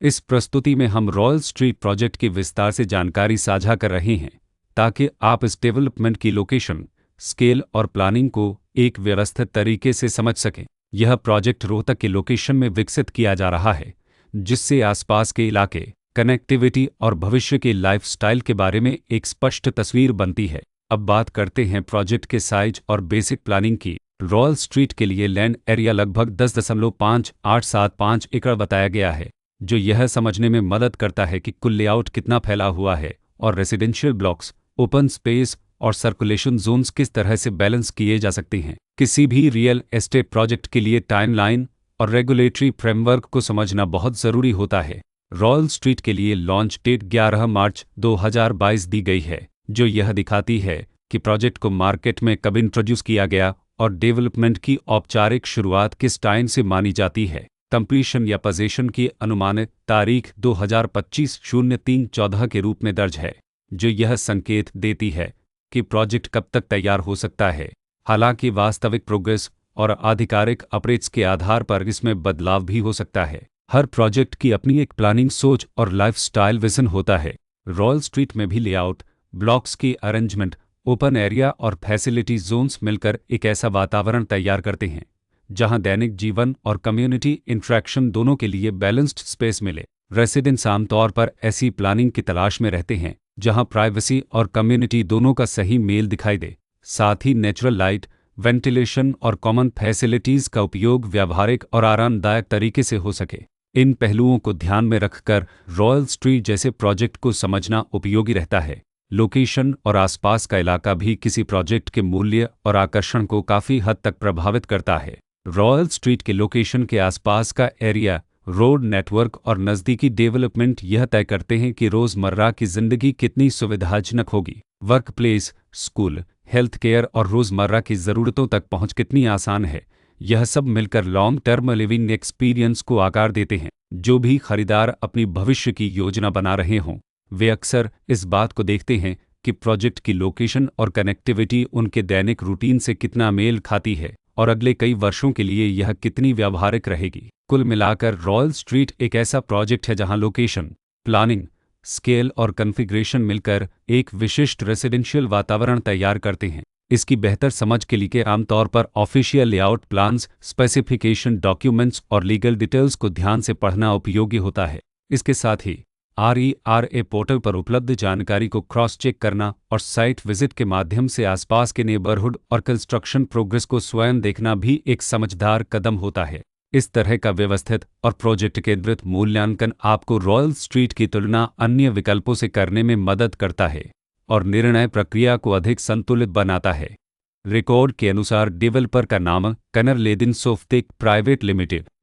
इस प्रस्तुति में हम रॉयल स्ट्रीट प्रोजेक्ट की विस्तार से जानकारी साझा कर रहे हैं ताकि आप इस डेवलपमेंट की लोकेशन, स्केल और प्लानिंग को एक व्यवस्थित तरीके से समझ सकें। यह प्रोजेक्ट रोहतक के लोकेशन में विकसित किया जा रहा है, जिससे आसपास के इलाके, कनेक्टिविटी और भविष्य के लाइफस्टाइल के बारे में एक स्पष्ट तस्वीर बनती है। अब बात करते हैं प्रोजेक्ट के साइज और बेसिक प्लानिंग की। रॉयल स्ट्रीट के लिए लैंड एरिया लगभग 10.5875 एकड़ बताया गया है, जो यह समझने में मदद करता है कि कुल लेआउट कितना फैला हुआ है और रेसिडेंशियल ब्लॉक्स, ओपन स्पेस और सर्कुलेशन जोन्स किस तरह से बैलेंस किए जा सकते हैं। किसी भी रियल एस्टेट प्रोजेक्ट के लिए टाइमलाइन और रेगुलेटरी फ्रेमवर्क को समझना बहुत ज़रूरी होता है। रॉयल स्ट्रीट के लिए लॉन्च डेट 11 मार्च 2022 दी गई है, जो यह दिखाती है कि प्रोजेक्ट को मार्केट में कब इंट्रोड्यूस किया गया और डेवलपमेंट की औपचारिक शुरुआत किस टाइम से मानी जाती है। कंप्लीशन या पोजीशन की अनुमानित तारीख 2025-03-14 के रूप में दर्ज है, जो यह संकेत देती है कि प्रोजेक्ट कब तक तैयार हो सकता है। हालांकि वास्तविक प्रोग्रेस और आधिकारिक अपडेट्स के आधार पर इसमें बदलाव भी हो सकता है। हर प्रोजेक्ट की अपनी एक प्लानिंग सोच और लाइफस्टाइल विजन होता है। रॉयल स्ट्रीट में भी लेआउट, ब्लॉक्स की अरेंजमेंट, ओपन एरिया और फैसिलिटी जोन्स मिलकर एक ऐसा वातावरण तैयार करते हैं जहां दैनिक जीवन और कम्युनिटी इंटरेक्शन दोनों के लिए बैलेंस्ड स्पेस मिले। रेसिडेंट्स आमतौर पर ऐसी प्लानिंग की तलाश में रहते हैं जहां प्राइवेसी और कम्युनिटी दोनों का सही मेल दिखाई दे। साथ ही नेचुरल लाइट, वेंटिलेशन और कॉमन फैसिलिटीज़ का उपयोग व्यावहारिक और आरामदायक तरीके से हो सके। इन पहलुओं को ध्यान में रखकर रॉयल स्ट्रीट जैसे प्रोजेक्ट को समझना उपयोगी रहता है। लोकेशन और आसपास का इलाका भी किसी प्रोजेक्ट के मूल्य और आकर्षण को काफ़ी हद तक प्रभावित करता है। रॉयल स्ट्रीट के लोकेशन के आसपास का एरिया, रोड नेटवर्क और नज़दीकी डेवलपमेंट यह तय करते हैं कि रोज़मर्रा की ज़िंदगी कितनी सुविधाजनक होगी। Work place, school, health care और रोज़मर्रा की ज़रूरतों तक पहुँच कितनी आसान है। यह सब मिलकर लॉन्ग टर्म लिविंग एक्सपीरियंस को आकार देते हैं। जो भी खरीदार अपनी भविष्य की योजना बना रहे हों, वे अक्सर इस बात को देखते हैं कि प्रोजेक्ट की लोकेशन और कनेक्टिविटी उनके दैनिक रूटीन से कितना मेल खाती है और अगले कई वर्षों के लिए यह कितनी व्यावहारिक रहेगी। कुल मिलाकर रॉयल स्ट्रीट एक ऐसा प्रोजेक्ट है जहां लोकेशन, प्लानिंग, स्केल और कॉन्फ़िगरेशन मिलकर एक विशिष्ट रेसिडेंशियल वातावरण तैयार करते हैं। इसकी बेहतर समझ के लिए आमतौर पर official layout plans, specification documents और लीगल डिटेल्स को ध्यान से पढ़ना उपयोगी होता है। इसके साथ ही RERA पोर्टल पर उपलब्ध जानकारी को क्रॉस चेक करना और साइट विजिट के माध्यम से आसपास के नेबरहुड और कंस्ट्रक्शन प्रोग्रेस को स्वयं देखना भी एक समझदार कदम होता है। इस तरह का व्यवस्थित और प्रोजेक्ट केंद्रित मूल्यांकन आपको रॉयल स्ट्रीट की तुलना अन्य विकल्पों से करने में मदद करता है और निर्णय प्रक्रिया को अधिक संतुलित बनाता है। रिकॉर्ड के अनुसार डेवलपर का नाम कनर लेदिन सोफ्टेक प्राइवेट लिमिटेड